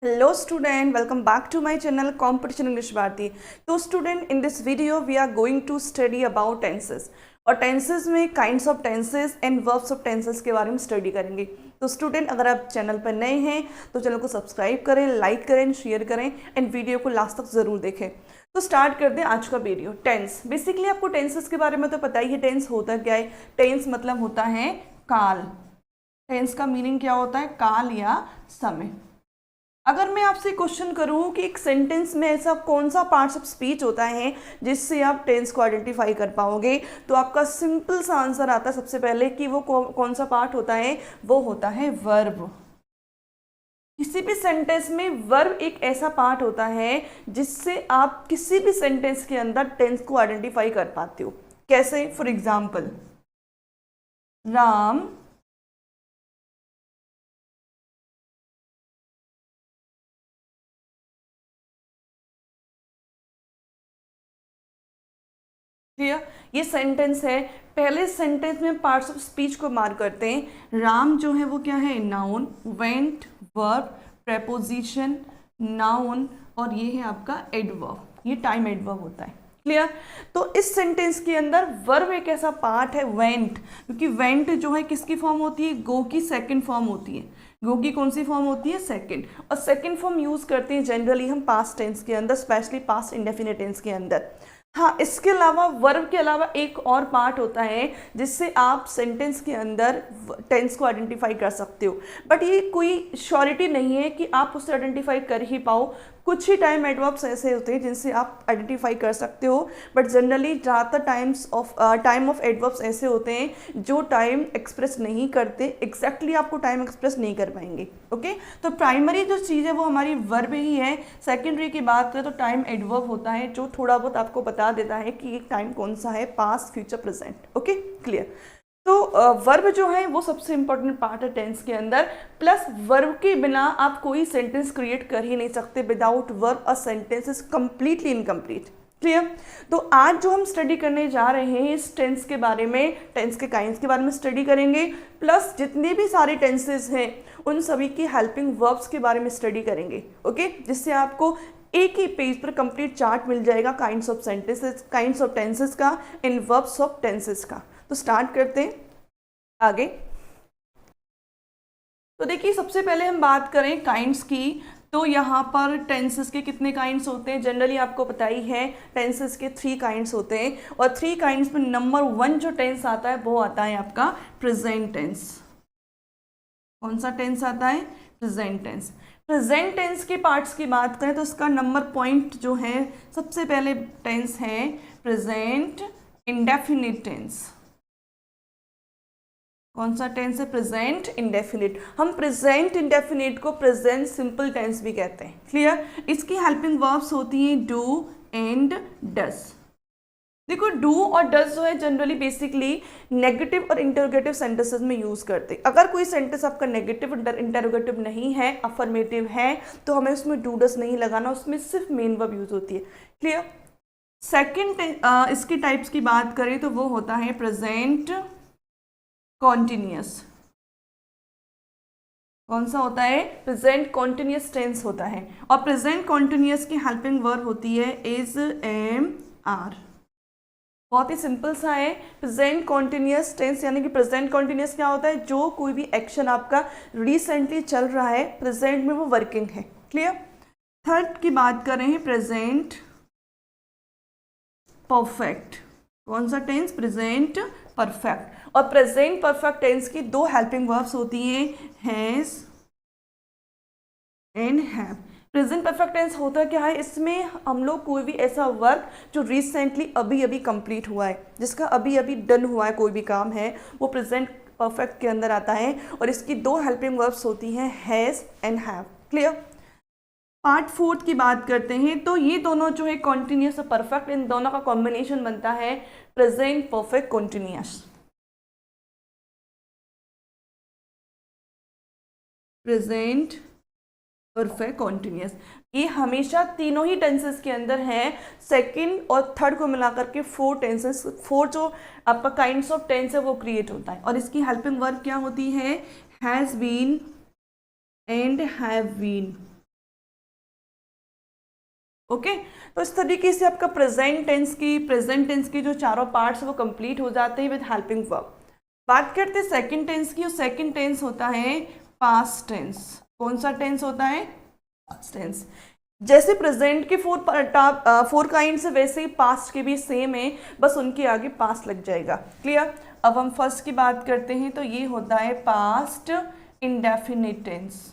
Hello student, welcome back to my channel Competition English Bharati। तो student, in this video we are going to study about tenses और tenses में kinds of tenses and verbs of tenses के बारे में study करेंगे। तो student, अगर आप चैनल पर नए हैं तो चैनल को सब्सक्राइब करें, लाइक करें, शेयर करें एंड वीडियो को लास्ट तक ज़रूर देखें। तो स्टार्ट कर दें आज का वीडियो। टेंस, बेसिकली आपको टेंसेस के बारे में तो पता ही है। टेंस होता क्या है? टेंस मतलब होता है काल। टेंस का मीनिंग क्या होता है? काल या समय। अगर मैं आपसे क्वेश्चन करूं कि एक सेंटेंस में ऐसा कौन सा पार्ट्स ऑफ स्पीच होता है जिससे आप टेंस को आइडेंटिफाई कर पाओगे, तो आपका सिंपल सा आंसर आता है सबसे पहले कि वो कौन सा पार्ट होता है। वो होता है वर्ब। किसी भी सेंटेंस में वर्ब एक ऐसा पार्ट होता है जिससे आप किसी भी सेंटेंस के अंदर टेंस को आइडेंटिफाई कर पाते हो। कैसे? फॉर एग्जाम्पल, राम क्लियर, ये सेंटेंस है। पहले सेंटेंस में पार्ट्स ऑफ स्पीच को मार्क करते हैं। राम जो है वो क्या है? Noun, went verb, preposition, noun, और ये है आपका एडवर्ब। ये टाइम एडवर्ब होता है। क्लियर? तो इस सेंटेंस के अंदर वर्ब एक ऐसा पार्ट है, वेंट, क्योंकि वेंट जो है किसकी फॉर्म होती है? गो की सेकंड फॉर्म होती है। गो की कौन सी फॉर्म होती है? सेकंड। और सेकंड फॉर्म यूज करते हैं जनरली हम पास्ट टेंस के अंदर, स्पेशली पास्ट इंडेफिनिट टेंस के अंदर। हाँ, इसके अलावा वर्ब के अलावा एक और पार्ट होता है जिससे आप सेंटेंस के अंदर टेंस को आइडेंटिफाई कर सकते हो, बट ये कोई श्योरिटी नहीं है कि आप उससे आइडेंटिफाई कर ही पाओ। कुछ ही टाइम एडवर्ब्स ऐसे होते हैं जिनसे आप आइडेंटिफाई कर सकते हो, बट जनरली ज़्यादातर टाइम ऑफ एडवर्ब्स ऐसे होते हैं जो टाइम एक्सप्रेस नहीं करते। एग्जैक्टली आपको टाइम एक्सप्रेस नहीं कर पाएंगे। ओके, तो प्राइमरी जो चीज़ है वो हमारी वर्ब ही है। सेकेंडरी की बात करें तो टाइम एडवर्ब होता है जो थोड़ा बहुत आपको बता देता है कि एक टाइम कौन सा है, past, future, present. Okay, clear. तो वर्ब जो है वो सबसे इंपॉर्टेंट पार्ट है टेंस के अंदर। प्लस वर्ब के बिना आप कोई सेंटेंस क्रिएट कर ही नहीं सकते। Without verb a sentence is completely incomplete. Clear? तो आज जो हम स्टडी करने जा रहे हैं इस टेंस के बारे में, टेंस के काइंड्स के बारे में स्टडी करेंगे, प्लस जितने भी सारे टेंसेस हैं उन सभी की हेल्पिंग वर्ब्स के बारे में स्टडी करेंगे। ओके, जिससे आपको एक ही पेज पर कंप्लीट चार्ट मिल जाएगा kinds of sentences, kinds of tenses का, इन वर्ब्स ऑफ टेंसेस का। तो स्टार्ट करते हैं आगे। तो देखिए, सबसे पहले हम बात करें काइंड्स की, तो यहाँ पर टेंसेस के कितने काइंड्स होते हैं? जनरली आपको पता ही है टेंसेस के 3 काइंड्स होते हैं, और 3 काइंड्स में नंबर 1 जो टेंस आता है वो आता है आपका प्रेजेंट टेंस। कौन सा टेंस आता है? Present tense. प्रेजेंट टेंस के पार्ट्स की बात करें तो इसका नंबर पॉइंट जो है, सबसे पहले टेंस है प्रेजेंट इंडेफिनिट टेंस। कौन सा टेंस है? Present indefinite. हम प्रेजेंट इंडेफिनिट को प्रेजेंट सिंपल टेंस भी कहते हैं। क्लियर? इसकी हेल्पिंग वर्ब्स होती हैं डू एंड डज। देखो, डू और डज जो है जनरली बेसिकली नेगेटिव और इंटरोगेटिव सेंटेंसेस में यूज करते हैं। अगर कोई सेंटेंस आपका नेगेटिव इंटरोगेटिव नहीं है, अफर्मेटिव है, तो हमें उसमें डू डज नहीं लगाना, उसमें सिर्फ मेन वर्ब यूज होती है। क्लियर? सेकेंड इसकी टाइप्स की बात करें तो वो होता है प्रेजेंट कॉन्टिन्यूअस। कौन सा होता है? प्रेजेंट कॉन्टिन्यूअस टेंस होता है। और प्रेजेंट कॉन्टिन्यूअस की हेल्पिंग वर्ब होती है इज, एम, आर। बहुत ही सिंपल सा है प्रेजेंट कॉन्टिन्यूअस टेंस, यानी कि प्रेजेंट कॉन्टिन्यूअस क्या होता है? जो कोई भी एक्शन आपका रिसेंटली चल रहा है, प्रेजेंट में वो वर्किंग है। क्लियर? थर्ड की बात कर रहे हैं प्रेजेंट परफेक्ट। कौन सा टेंस? Present perfect. और प्रेजेंट परफेक्ट टेंस की 2 हेल्पिंग वर्ब्स होती हैं, has and have. Present perfect tense होता क्या है? इसमें हम लोग कोई भी ऐसा वर्क जो रिसेंटली अभी अभी कंप्लीट हुआ है, जिसका अभी अभी डन हुआ है, कोई भी काम है, वो प्रेजेंट परफेक्ट के अंदर आता है। और इसकी 2 हेल्पिंग वर्ब्स होती हैं, has and have. Clear? Part 4 की बात करते हैं, तो ये दोनों जो है कॉन्टिन्यूस और परफेक्ट, इन दोनों का कॉम्बिनेशन बनता है present perfect continuous. Present perfect continuous ये हमेशा तीनों ही टेंसेस के अंदर है। सेकंड और थर्ड को मिलाकर के 4 टेंसेस, 4 जो आपका काइंड्स ऑफ टेंस है वो क्रिएट होता है। और इसकी हेल्पिंग वर्ब क्या होती है? Has been and have been. Okay. तो इस तरीके से आपका प्रेजेंट टेंस की जो चारों पार्ट्स वो कंप्लीट हो जाते हैं विद हेल्पिंग वर्ब। बात करते हैं सेकंड टेंस की, और सेकंड टेंस होता है पास्ट टेंस। कौन सा टेंस होता है? Past tense. जैसे प्रेजेंट के फोर काइंड है, वैसे ही पास्ट के भी सेम है, बस उनके आगे पास्ट लग जाएगा। क्लियर? अब हम फर्स्ट की बात करते हैं, तो ये होता है पास्ट इंडेफिनिट टेंस।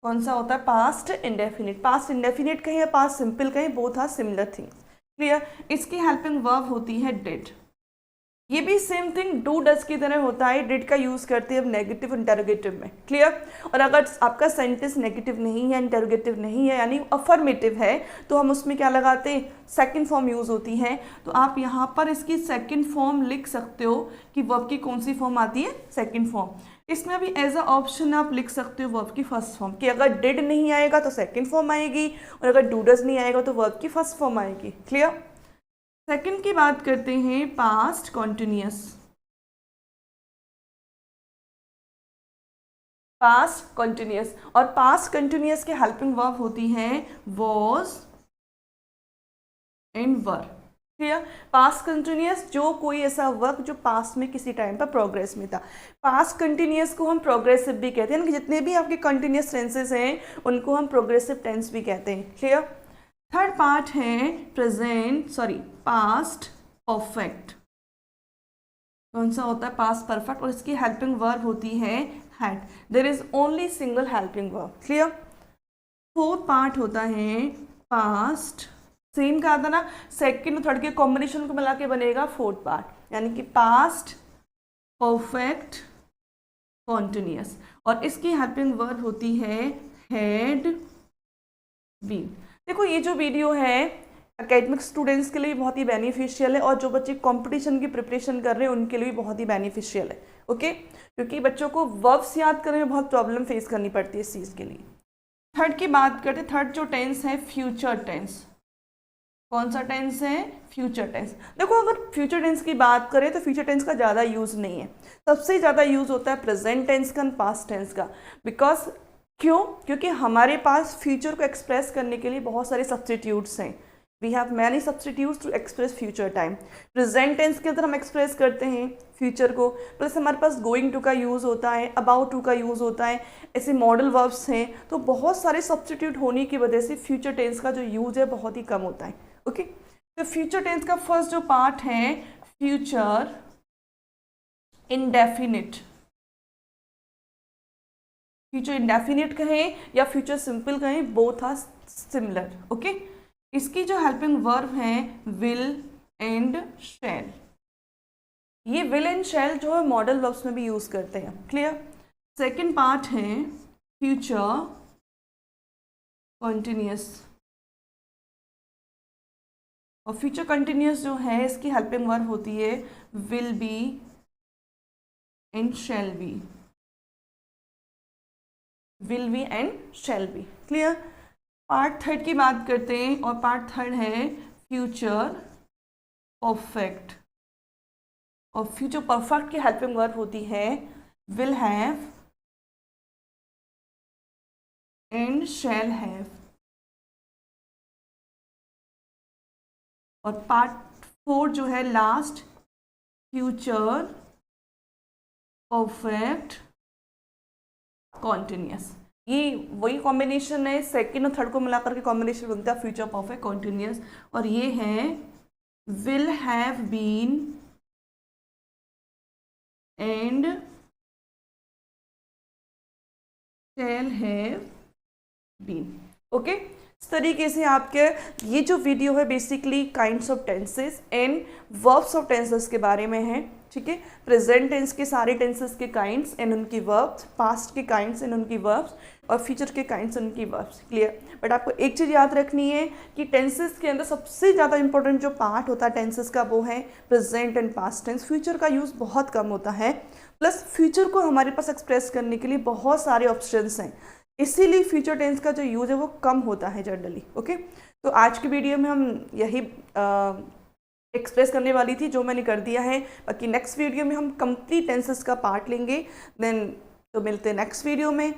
कौन सा होता है? Past indefinite. पास्ट इंडेफिनिट कहें या पास्ट सिंपल कहें, both are similar things. Clear? इसकी हेल्पिंग वर्ब होती है डिड। ये भी सेम थिंग डू डज की तरह होता है, डिड का यूज करते हैं नेगेटिव इंटरोगेटिव में। क्लियर? और अगर आपका सेंटेंस नेगेटिव नहीं है, इंटरोगेटिव नहीं है, यानी अफर्मेटिव है, तो हम उसमें क्या लगाते हैं? सेकंड फॉर्म यूज होती है। तो आप यहाँ पर इसकी सेकंड फॉर्म लिख सकते हो कि वर्ब की कौन सी फॉर्म आती है? Second form. इसमें भी एज अ ऑप्शन आप लिख सकते हो वर्ब की फर्स्ट फॉर्म, कि अगर डिड नहीं आएगा तो सेकंड फॉर्म आएगी, और अगर डू डज नहीं आएगा तो वर्ब की फर्स्ट फॉर्म आएगी। क्लियर? सेकंड की बात करते हैं पास्ट कॉन्टिन्यूअस। पास्ट कॉन्टिन्यूअस, और पास्ट कॉन्टिन्यूअस के हेल्पिंग वर्ब होती है was and were. Clear? Past continuous जो कोई ऐसा वर्क जो पास्ट में किसी टाइम पर प्रोग्रेस में था। पास्ट कंटिन्यूअस को हम प्रोग्रेसिव भी कहते हैं, जितने भी आपके कंटिन्यूअस टेंसेस हैं उनको हम प्रोग्रेसिव टेंस भी कहते हैं। क्लियर? थर्ड पार्ट है पास्ट परफेक्ट। कौन सा होता है? पास्ट परफेक्ट, और इसकी हेल्पिंग वर्ब होती है had. There is only single helping verb. Clear? Fourth part होता है पास्ट, सेम कहा था ना, सेकंड और थर्ड के कॉम्बिनेशन को मिला के बनेगा फोर्थ पार्ट, यानी कि पास्ट परफेक्ट कॉन्टिन्यूअस, और इसकी हेल्पिंग वर्ब होती है हैड बीन। देखो ये जो वीडियो है एकेडमिक स्टूडेंट्स के लिए बहुत ही बेनिफिशियल है, और जो बच्चे कंपटीशन की प्रिपरेशन कर रहे हैं उनके लिए भी बहुत ही बेनिफिशियल है। ओके? क्योंकि बच्चों को वर्ब्स याद करने में बहुत प्रॉब्लम फेस करनी पड़ती है इस चीज़ के लिए। थर्ड की बात करते हैं। थर्ड जो टेंस है फ्यूचर टेंस। कौन सा टेंस है? Future tense. देखो अगर फ्यूचर टेंस की बात करें तो फ्यूचर टेंस का ज़्यादा यूज़ नहीं है, सबसे ज़्यादा यूज़ होता है प्रेजेंट टेंस का, पास्ट टेंस का। बिकॉज क्यों? क्योंकि हमारे पास फ्यूचर को एक्सप्रेस करने के लिए बहुत सारे सब्सटीट्यूट्स हैं। We have many substitutes to express future time. Present tense के अंदर हम एक्सप्रेस करते हैं फ्यूचर को, प्लस हमारे पास गोइंग टू का यूज़ होता है, अबाउट टू का यूज़ होता है, ऐसे मॉडल वर्ब्स हैं। तो बहुत सारे सब्सटीट्यूट होने की वजह से फ्यूचर टेंस का जो यूज़ है बहुत ही कम होता है। ओके? तो फ्यूचर टेंस का फर्स्ट जो पार्ट है फ्यूचर इंडेफिनिट। फ्यूचर इंडेफिनिट कहें या फ्यूचर सिंपल कहें, बोथ आर सिमिलर। ओके? इसकी जो हेल्पिंग वर्ब है विल एंड शैल। ये विल एंड शैल जो है मॉडल वर्ब्स में भी यूज करते हैं। क्लियर? सेकंड पार्ट है फ्यूचर कंटिन्यूअस, और फ्यूचर कंटिन्यूअस जो है इसकी हेल्पिंग वर्ब होती है will be and shall be. Will be and shall be. Clear? Part third की बात करते हैं, और पार्ट थर्ड है फ्यूचर परफेक्ट, और फ्यूचर परफेक्ट की हेल्पिंग वर्ब होती है will have and shall have. और पार्ट फोर जो है लास्ट फ्यूचर परफेक्ट कॉन्टिन्यूअस। ये वही कॉम्बिनेशन है, सेकंड और थर्ड को मिलाकर के कॉम्बिनेशन बनता है फ्यूचर परफेक्ट कॉन्टिन्यूअस, और ये है will have been and shall have been. Okay? इस तरीके से आपके ये जो वीडियो है basically kinds of tenses and verbs of tenses के बारे में है। ठीक है? प्रेजेंट टेंस के सारे टेंसेस के काइंड्स एंड उनकी वर्ब्स, पास्ट के काइंड्स एंड उनकी वर्ब्स, और फ्यूचर के काइंड्स एंड उनकी वर्ब्स। क्लियर? बट आपको एक चीज़ याद रखनी है कि टेंसेस के अंदर सबसे ज़्यादा इंपॉर्टेंट जो पार्ट होता है टेंसेस का वो है present and past tense. Future का यूज़ बहुत कम होता है, प्लस फ्यूचर को हमारे पास एक्सप्रेस करने के लिए बहुत सारे ऑप्शंस हैं, इसीलिए फ्यूचर टेंस का जो यूज़ है वो कम होता है जनरली। ओके? तो आज की वीडियो में हम यही एक्सप्रेस करने वाली थी जो मैंने कर दिया है। बाकी नेक्स्ट वीडियो में हम कंप्लीट टेंसेस का पार्ट लेंगे। देन तो मिलते हैं नेक्स्ट वीडियो में।